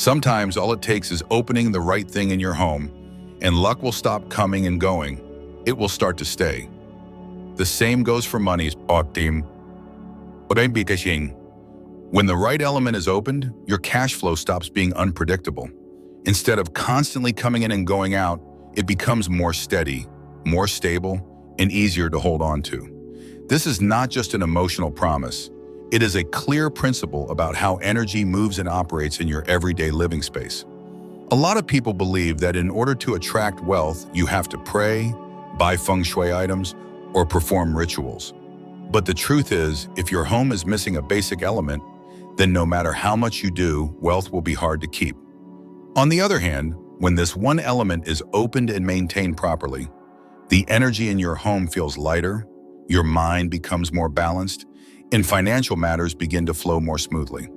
Sometimes all it takes is opening the right thing in your home, and luck will stop coming and going. It will start to stay. The same goes for money. When the right element is opened, your cash flow stops being unpredictable. Instead of constantly coming in and going out, it becomes more steady, more stable, and easier to hold on to. This is not just an emotional promise. It is a clear principle about how energy moves and operates in your everyday living space. A lot of people believe that in order to attract wealth, you have to pray, buy Feng Shui items, or perform rituals. But the truth is, if your home is missing a basic element, then no matter how much you do, wealth will be hard to keep. On the other hand, when this one element is opened and maintained properly, the energy in your home feels lighter, your mind becomes more balanced, and financial matters begin to flow more smoothly.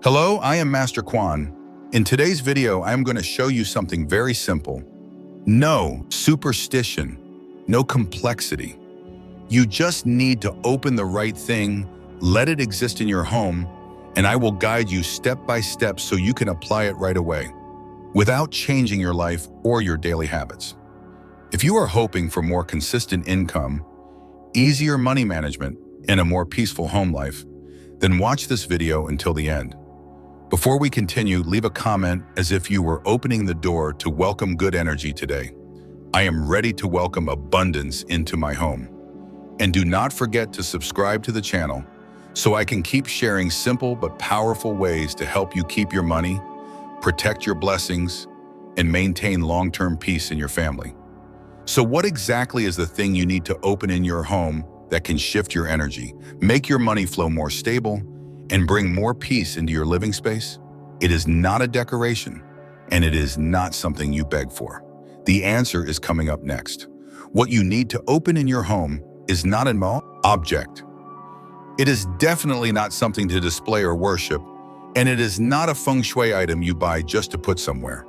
Hello, I am Master Quan. In today's video, I am going to show you something very simple. No superstition, no complexity. You just need to open the right thing, let it exist in your home, and I will guide you step by step so you can apply it right away, without changing your life or your daily habits. If you are hoping for more consistent income, easier money management, and a more peaceful home life, then watch this video until the end. Before we continue, leave a comment as if you were opening the door to welcome good energy today. I am ready to welcome abundance into my home. And do not forget to subscribe to the channel so I can keep sharing simple but powerful ways to help you keep your money, protect your blessings, and maintain long-term peace in your family. So what exactly is the thing you need to open in your home that can shift your energy, make your money flow more stable, and bring more peace into your living space? It is not a decoration, and it is not something you beg for. The answer is coming up next. What you need to open in your home is not an object. It is definitely not something to display or worship, and it is not a feng shui item you buy just to put somewhere.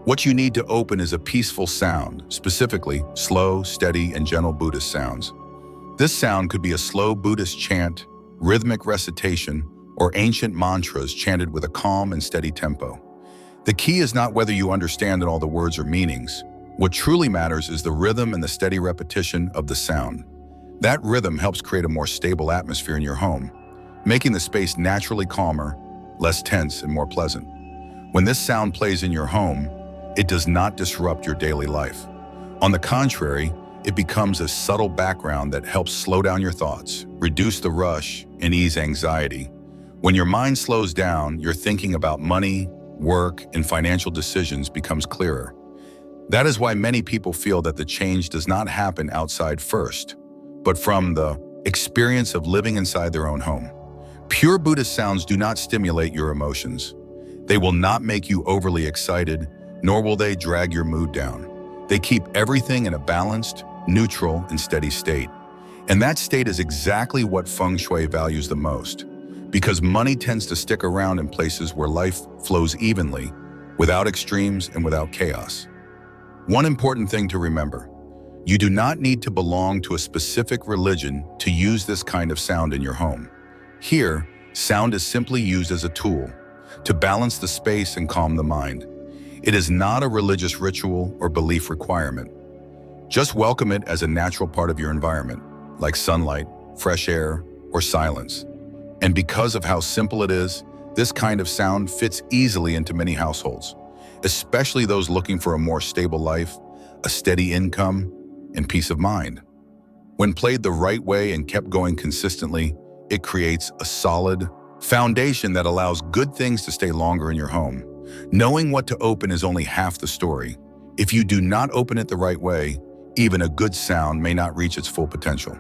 What you need to open is a peaceful sound, specifically slow, steady, and gentle Buddhist sounds. This sound could be a slow Buddhist chant, rhythmic recitation, or ancient mantras chanted with a calm and steady tempo. The key is not whether you understand all the words or meanings. What truly matters is the rhythm and the steady repetition of the sound. That rhythm helps create a more stable atmosphere in your home, making the space naturally calmer, less tense, and more pleasant. When this sound plays in your home, it does not disrupt your daily life. On the contrary, it becomes a subtle background that helps slow down your thoughts, reduce the rush, and ease anxiety. When your mind slows down, your thinking about money, work, and financial decisions becomes clearer. That is why many people feel that the change does not happen outside first, but from the experience of living inside their own home. Pure Buddhist sounds do not stimulate your emotions. They will not make you overly excited, nor will they drag your mood down. They keep everything in a balanced, neutral, and steady state. And that state is exactly what Feng Shui values the most, because money tends to stick around in places where life flows evenly, without extremes and without chaos. One important thing to remember: you do not need to belong to a specific religion to use this kind of sound in your home. Here, sound is simply used as a tool to balance the space and calm the mind. It is not a religious ritual or belief requirement. Just welcome it as a natural part of your environment, like sunlight, fresh air, or silence. And because of how simple it is, this kind of sound fits easily into many households, especially those looking for a more stable life, a steady income, and peace of mind. When played the right way and kept going consistently, it creates a solid foundation that allows good things to stay longer in your home. Knowing what to open is only half the story. If you do not open it the right way, even a good sound may not reach its full potential.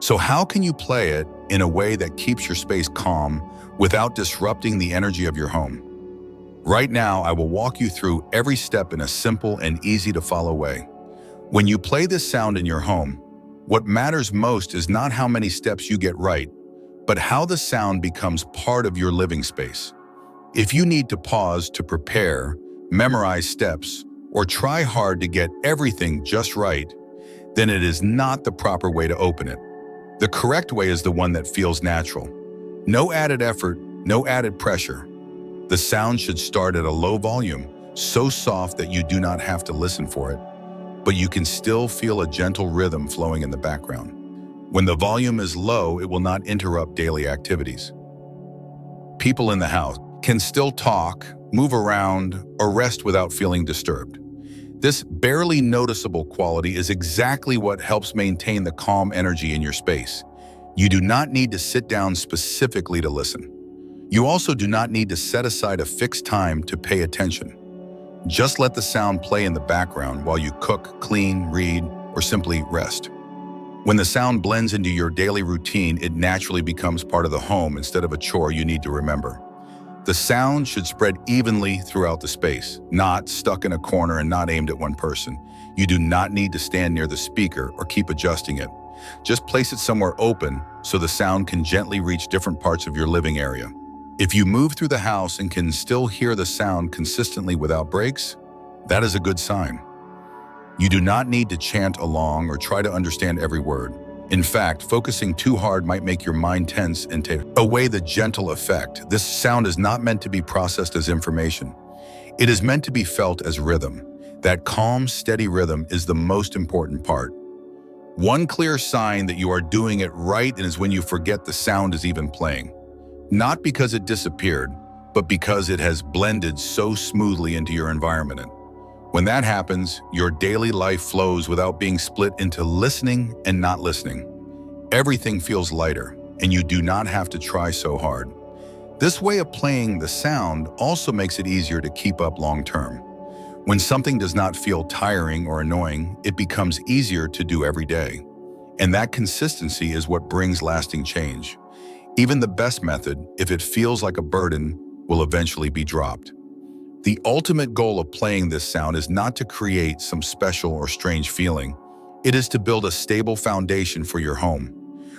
So how can you play it in a way that keeps your space calm without disrupting the energy of your home? Right now, I will walk you through every step in a simple and easy to follow way. When you play this sound in your home, what matters most is not how many steps you get right, but how the sound becomes part of your living space. If you need to pause to prepare, memorize steps, or try hard to get everything just right, then it is not the proper way to open it. The correct way is the one that feels natural. No added effort, no added pressure. The sound should start at a low volume, so soft that you do not have to listen for it, but you can still feel a gentle rhythm flowing in the background. When the volume is low, it will not interrupt daily activities. People in the house can still talk, move around, or rest without feeling disturbed. This barely noticeable quality is exactly what helps maintain the calm energy in your space. You do not need to sit down specifically to listen. You also do not need to set aside a fixed time to pay attention. Just let the sound play in the background while you cook, clean, read, or simply rest. When the sound blends into your daily routine, it naturally becomes part of the home instead of a chore you need to remember. The sound should spread evenly throughout the space, not stuck in a corner and not aimed at one person. You do not need to stand near the speaker or keep adjusting it. Just place it somewhere open so the sound can gently reach different parts of your living area. If you move through the house and can still hear the sound consistently without breaks, that is a good sign. You do not need to chant along or try to understand every word. In fact, focusing too hard might make your mind tense and take away the gentle effect. This sound is not meant to be processed as information. It is meant to be felt as rhythm. That calm, steady rhythm is the most important part. One clear sign that you are doing it right is when you forget the sound is even playing. Not because it disappeared, but because it has blended so smoothly into your environment. When that happens, your daily life flows without being split into listening and not listening. Everything feels lighter, and you do not have to try so hard. This way of playing the sound also makes it easier to keep up long term. When something does not feel tiring or annoying, it becomes easier to do every day. And that consistency is what brings lasting change. Even the best method, if it feels like a burden, will eventually be dropped. The ultimate goal of playing this sound is not to create some special or strange feeling. It is to build a stable foundation for your home.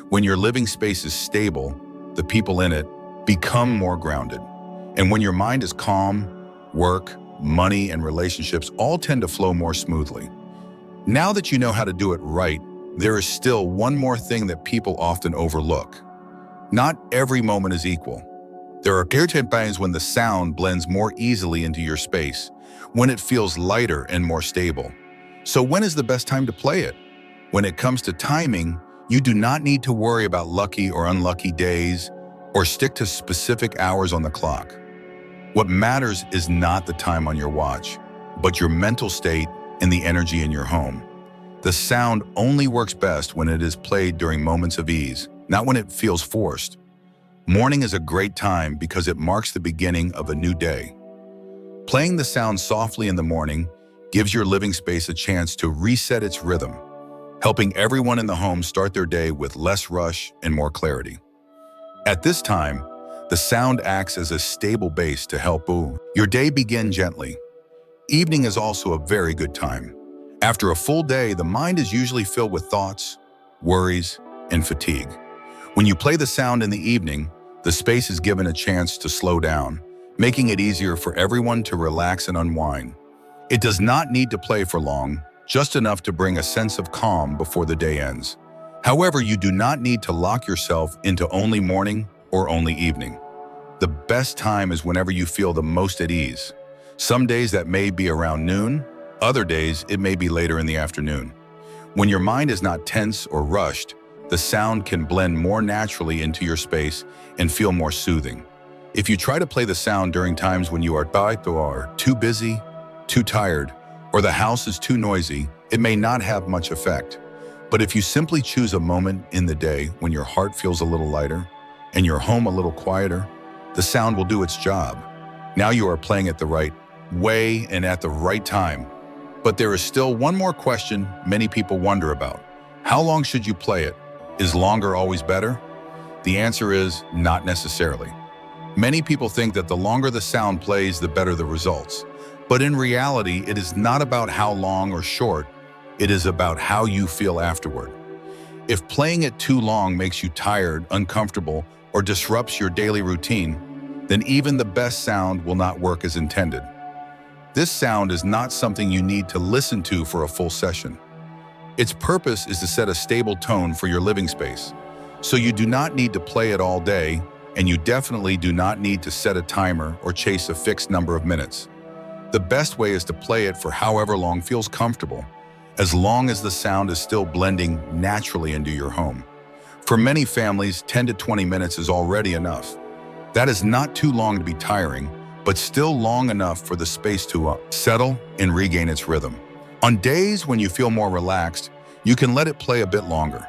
When your living space is stable, the people in it become more grounded. And when your mind is calm, work, money, and relationships all tend to flow more smoothly. Now that you know how to do it right, there is still one more thing that people often overlook. Not every moment is equal. There are times when the sound blends more easily into your space, when it feels lighter and more stable. So when is the best time to play it? When it comes to timing, you do not need to worry about lucky or unlucky days or stick to specific hours on the clock. What matters is not the time on your watch, but your mental state and the energy in your home. The sound only works best when it is played during moments of ease, not when it feels forced. Morning is a great time because it marks the beginning of a new day. Playing the sound softly in the morning gives your living space a chance to reset its rhythm, helping everyone in the home start their day with less rush and more clarity. At this time, the sound acts as a stable base to help your day begin gently. Evening is also a very good time. After a full day, the mind is usually filled with thoughts, worries, and fatigue. When you play the sound in the evening, the space is given a chance to slow down, making it easier for everyone to relax and unwind. It does not need to play for long, just enough to bring a sense of calm before the day ends. However, you do not need to lock yourself into only morning or only evening. The best time is whenever you feel the most at ease. Some days that may be around noon, other days it may be later in the afternoon. When your mind is not tense or rushed, the sound can blend more naturally into your space and feel more soothing. If you try to play the sound during times when you are too busy, too tired, or the house is too noisy, it may not have much effect. But if you simply choose a moment in the day when your heart feels a little lighter and your home a little quieter, the sound will do its job. Now you are playing it the right way and at the right time. But there is still one more question many people wonder about. How long should you play it? Is longer always better? The answer is not necessarily. Many people think that the longer the sound plays, the better the results. But in reality, it is not about how long or short, it is about how you feel afterward. If playing it too long makes you tired, uncomfortable, or disrupts your daily routine, then even the best sound will not work as intended. This sound is not something you need to listen to for a full session. Its purpose is to set a stable tone for your living space, so you do not need to play it all day, and you definitely do not need to set a timer or chase a fixed number of minutes. The best way is to play it for however long feels comfortable, as long as the sound is still blending naturally into your home. For many families, 10 to 20 minutes is already enough. That is not too long to be tiring, but still long enough for the space to settle and regain its rhythm. On days when you feel more relaxed, you can let it play a bit longer.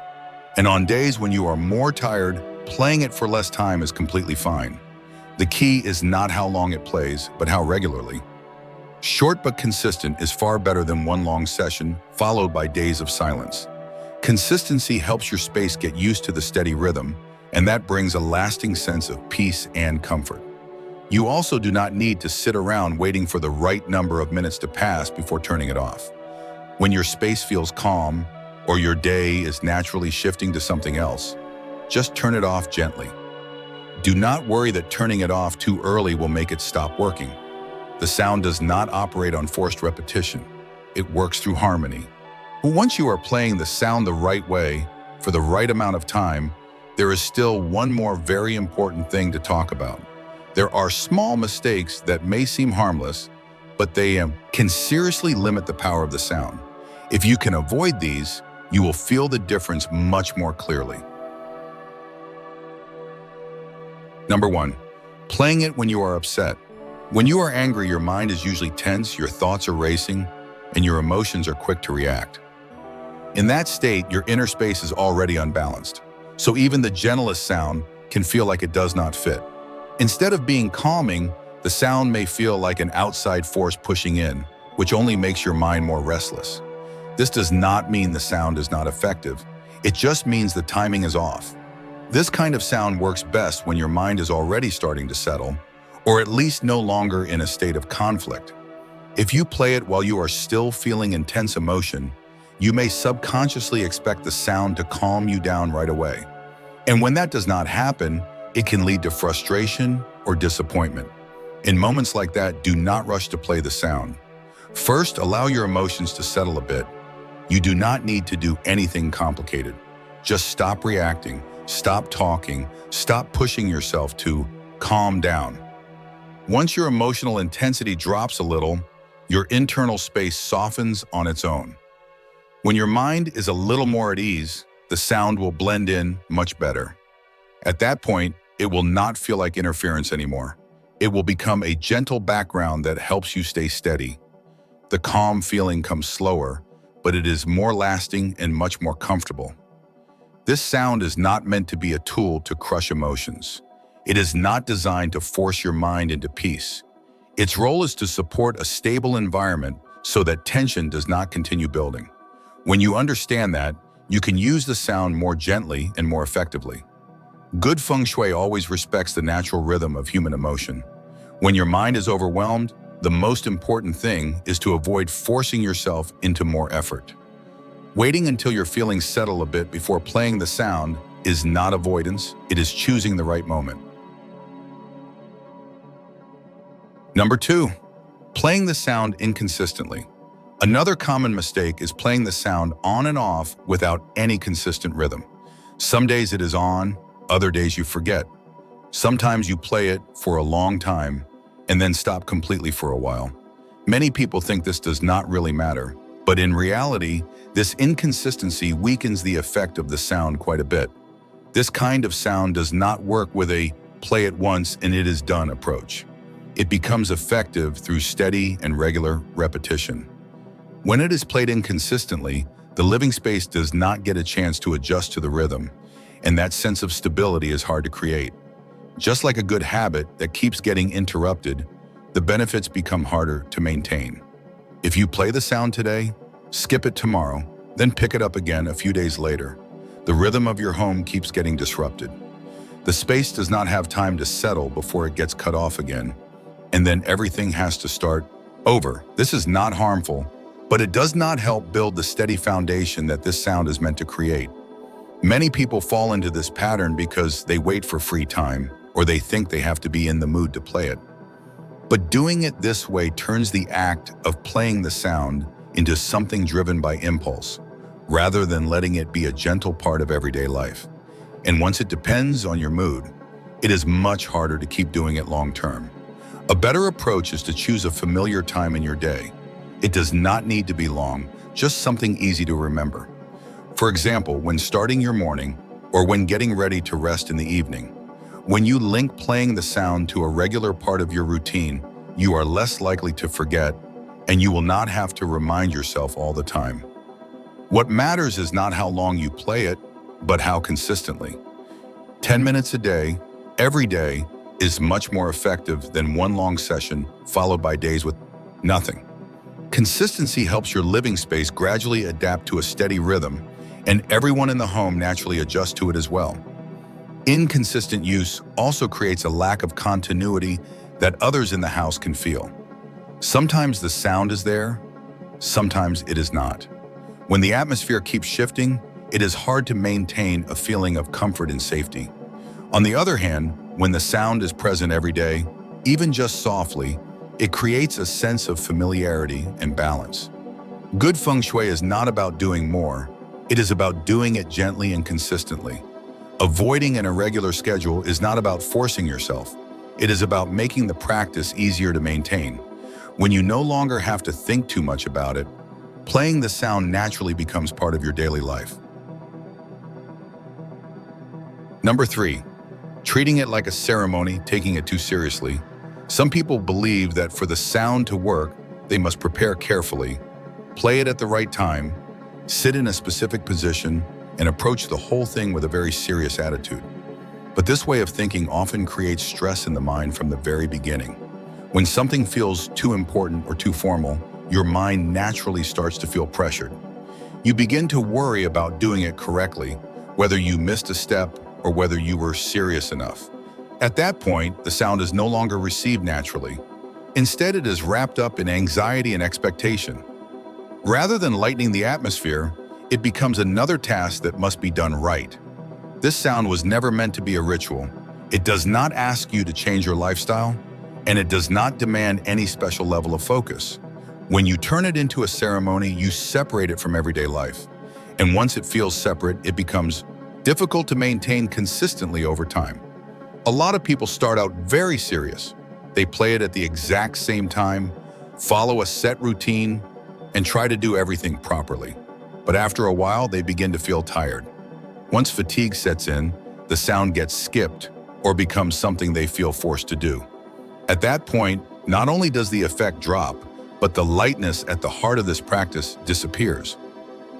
And on days when you are more tired, playing it for less time is completely fine. The key is not how long it plays, but how regularly. Short but consistent is far better than one long session followed by days of silence. Consistency helps your space get used to the steady rhythm, and that brings a lasting sense of peace and comfort. You also do not need to sit around waiting for the right number of minutes to pass before turning it off. When your space feels calm, or your day is naturally shifting to something else, just turn it off gently. Do not worry that turning it off too early will make it stop working. The sound does not operate on forced repetition. It works through harmony. But once you are playing the sound the right way, for the right amount of time, there is still one more very important thing to talk about. There are small mistakes that may seem harmless, but they can seriously limit the power of the sound. If you can avoid these, you will feel the difference much more clearly. Number 1, playing it when you are upset. When you are angry, your mind is usually tense, your thoughts are racing, and your emotions are quick to react. In that state, your inner space is already unbalanced, so even the gentlest sound can feel like it does not fit. Instead of being calming, the sound may feel like an outside force pushing in, which only makes your mind more restless. This does not mean the sound is not effective. It just means the timing is off. This kind of sound works best when your mind is already starting to settle, or at least no longer in a state of conflict. If you play it while you are still feeling intense emotion, you may subconsciously expect the sound to calm you down right away. And when that does not happen, it can lead to frustration or disappointment. In moments like that, do not rush to play the sound. First, allow your emotions to settle a bit. You do not need to do anything complicated. Just stop reacting, stop talking, stop pushing yourself to calm down. Once your emotional intensity drops a little, your internal space softens on its own. When your mind is a little more at ease, the sound will blend in much better. At that point, it will not feel like interference anymore. It will become a gentle background that helps you stay steady. The calm feeling comes slower, but it is more lasting and much more comfortable. This sound is not meant to be a tool to crush emotions. It is not designed to force your mind into peace. Its role is to support a stable environment so that tension does not continue building. When you understand that, you can use the sound more gently and more effectively. Good Feng Shui always respects the natural rhythm of human emotion. When your mind is overwhelmed, the most important thing is to avoid forcing yourself into more effort. Waiting until your feelings settle a bit before playing the sound is not avoidance, it is choosing the right moment. Number 2, playing the sound inconsistently. Another common mistake is playing the sound on and off without any consistent rhythm. Some days it is on, other days you forget. Sometimes you play it for a long time and then stop completely for a while. Many people think this does not really matter, but in reality, this inconsistency weakens the effect of the sound quite a bit. This kind of sound does not work with a play it once and it is done approach. It becomes effective through steady and regular repetition. When it is played inconsistently, the living space does not get a chance to adjust to the rhythm, and that sense of stability is hard to create. Just like a good habit that keeps getting interrupted, the benefits become harder to maintain. If you play the sound today, skip it tomorrow, then pick it up again a few days later. The rhythm of your home keeps getting disrupted. The space does not have time to settle before it gets cut off again, and then everything has to start over. This is not harmful, but it does not help build the steady foundation that this sound is meant to create. Many people fall into this pattern because they wait for free time, or they think they have to be in the mood to play it. But doing it this way turns the act of playing the sound into something driven by impulse, rather than letting it be a gentle part of everyday life. And once it depends on your mood, it is much harder to keep doing it long term. A better approach is to choose a familiar time in your day. It does not need to be long, just something easy to remember. For example, when starting your morning or when getting ready to rest in the evening. When you link playing the sound to a regular part of your routine, you are less likely to forget, and you will not have to remind yourself all the time. What matters is not how long you play it, but how consistently. 10 minutes a day, every day, is much more effective than one long session followed by days with nothing. Consistency helps your living space gradually adapt to a steady rhythm, and everyone in the home naturally adjusts to it as well. Inconsistent use also creates a lack of continuity that others in the house can feel. Sometimes the sound is there, sometimes it is not. When the atmosphere keeps shifting, it is hard to maintain a feeling of comfort and safety. On the other hand, when the sound is present every day, even just softly, it creates a sense of familiarity and balance. Good feng shui is not about doing more, it is about doing it gently and consistently. Avoiding an irregular schedule is not about forcing yourself. It is about making the practice easier to maintain. When you no longer have to think too much about it, playing the sound naturally becomes part of your daily life. Number 3, treating it like a ceremony, taking it too seriously. Some people believe that for the sound to work, they must prepare carefully, play it at the right time, sit in a specific position, and approach the whole thing with a very serious attitude. But this way of thinking often creates stress in the mind from the very beginning. When something feels too important or too formal, your mind naturally starts to feel pressured. You begin to worry about doing it correctly, whether you missed a step or whether you were serious enough. At that point, the sound is no longer received naturally. Instead, it is wrapped up in anxiety and expectation. Rather than lightening the atmosphere, it becomes another task that must be done right. This sound was never meant to be a ritual. It does not ask you to change your lifestyle, and it does not demand any special level of focus. When you turn it into a ceremony, you separate it from everyday life. And once it feels separate, it becomes difficult to maintain consistently over time. A lot of people start out very serious. They play it at the exact same time, follow a set routine, and try to do everything properly. But after a while, they begin to feel tired. Once fatigue sets in, the sound gets skipped or becomes something they feel forced to do. At that point, not only does the effect drop, but the lightness at the heart of this practice disappears.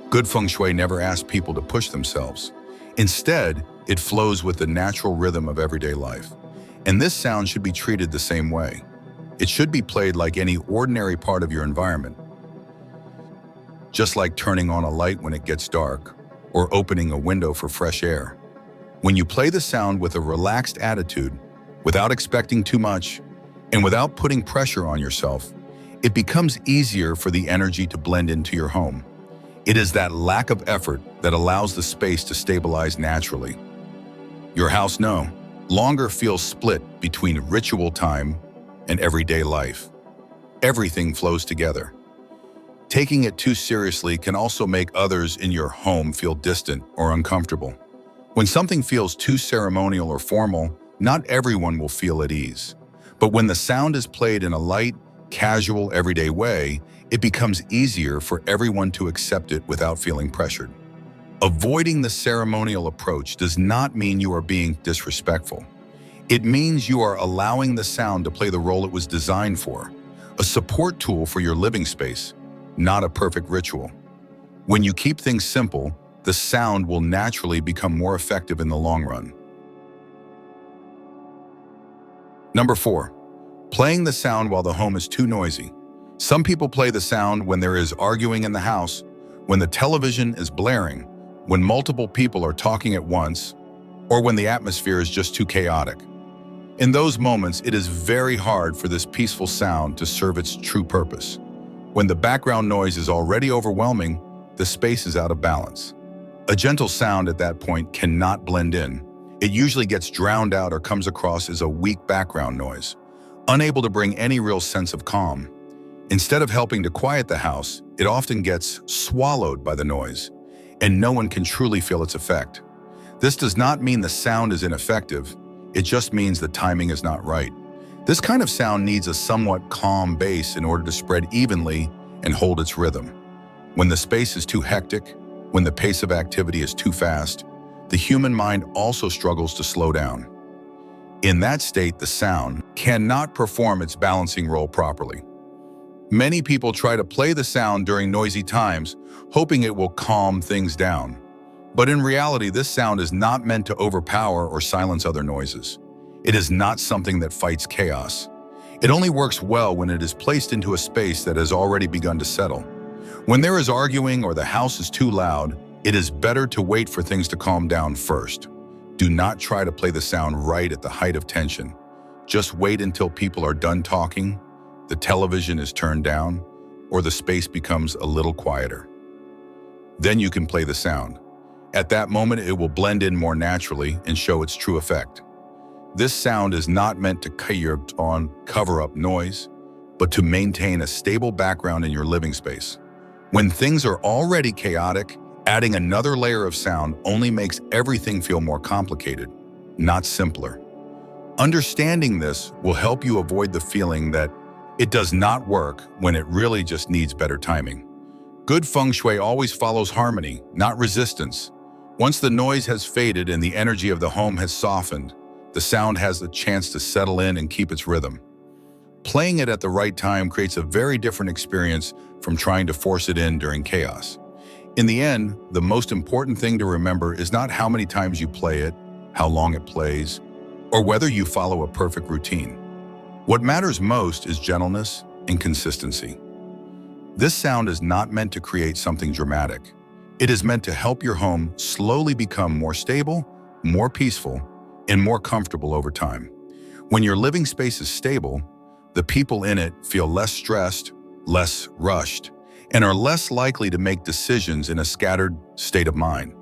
Good feng shui never asks people to push themselves. Instead, it flows with the natural rhythm of everyday life. And this sound should be treated the same way. It should be played like any ordinary part of your environment. Just like turning on a light when it gets dark, or opening a window for fresh air. When you play the sound with a relaxed attitude, without expecting too much, and without putting pressure on yourself, it becomes easier for the energy to blend into your home. It is that lack of effort that allows the space to stabilize naturally. Your house no longer feels split between ritual time and everyday life. Everything flows together. Taking it too seriously can also make others in your home feel distant or uncomfortable. When something feels too ceremonial or formal, not everyone will feel at ease. But when the sound is played in a light, casual, everyday way, it becomes easier for everyone to accept it without feeling pressured. Avoiding the ceremonial approach does not mean you are being disrespectful. It means you are allowing the sound to play the role it was designed for, a support tool for your living space, not a perfect ritual. When you keep things simple, the sound will naturally become more effective in the long run. Number 4, playing the sound while the home is too noisy. Some people play the sound when there is arguing in the house, when the television is blaring, when multiple people are talking at once, or when the atmosphere is just too chaotic. In those moments, it is very hard for this peaceful sound to serve its true purpose. When the background noise is already overwhelming, the space is out of balance. A gentle sound at that point cannot blend in. It usually gets drowned out or comes across as a weak background noise, unable to bring any real sense of calm. Instead of helping to quiet the house, it often gets swallowed by the noise, and no one can truly feel its effect. This does not mean the sound is ineffective. It just means the timing is not right. This kind of sound needs a somewhat calm bass in order to spread evenly and hold its rhythm. When the space is too hectic, when the pace of activity is too fast, the human mind also struggles to slow down. In that state, the sound cannot perform its balancing role properly. Many people try to play the sound during noisy times, hoping it will calm things down. But in reality, this sound is not meant to overpower or silence other noises. It is not something that fights chaos. It only works well when it is placed into a space that has already begun to settle. When there is arguing or the house is too loud, it is better to wait for things to calm down first. Do not try to play the sound right at the height of tension. Just wait until people are done talking, the television is turned down, or the space becomes a little quieter. Then you can play the sound. At that moment, it will blend in more naturally and show its true effect. This sound is not meant to cover up noise, but to maintain a stable background in your living space. When things are already chaotic, adding another layer of sound only makes everything feel more complicated, not simpler. Understanding this will help you avoid the feeling that it does not work when it really just needs better timing. Good feng shui always follows harmony, not resistance. Once the noise has faded and the energy of the home has softened, the sound has the chance to settle in and keep its rhythm. Playing it at the right time creates a very different experience from trying to force it in during chaos. In the end, the most important thing to remember is not how many times you play it, how long it plays, or whether you follow a perfect routine. What matters most is gentleness and consistency. This sound is not meant to create something dramatic. It is meant to help your home slowly become more stable, more peaceful, and more comfortable over time. When your living space is stable, the people in it feel less stressed, less rushed, and are less likely to make decisions in a scattered state of mind.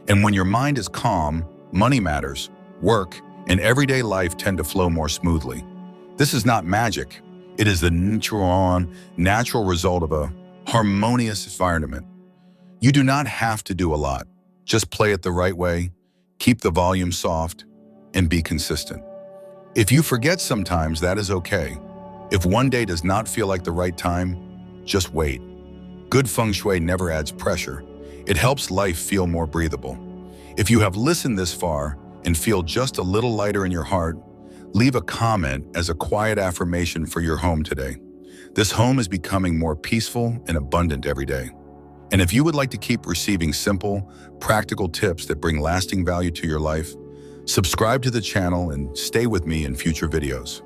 And when your mind is calm, money matters, work, and everyday life tend to flow more smoothly. This is not magic. It is the natural result of a harmonious environment. You do not have to do a lot. Just play it the right way, keep the volume soft, and be consistent. If you forget sometimes, that is okay. If one day does not feel like the right time, just wait. Good feng shui never adds pressure. It helps life feel more breathable. If you have listened this far and feel just a little lighter in your heart, leave a comment as a quiet affirmation for your home today. This home is becoming more peaceful and abundant every day. And if you would like to keep receiving simple, practical tips that bring lasting value to your life, subscribe to the channel and stay with me in future videos.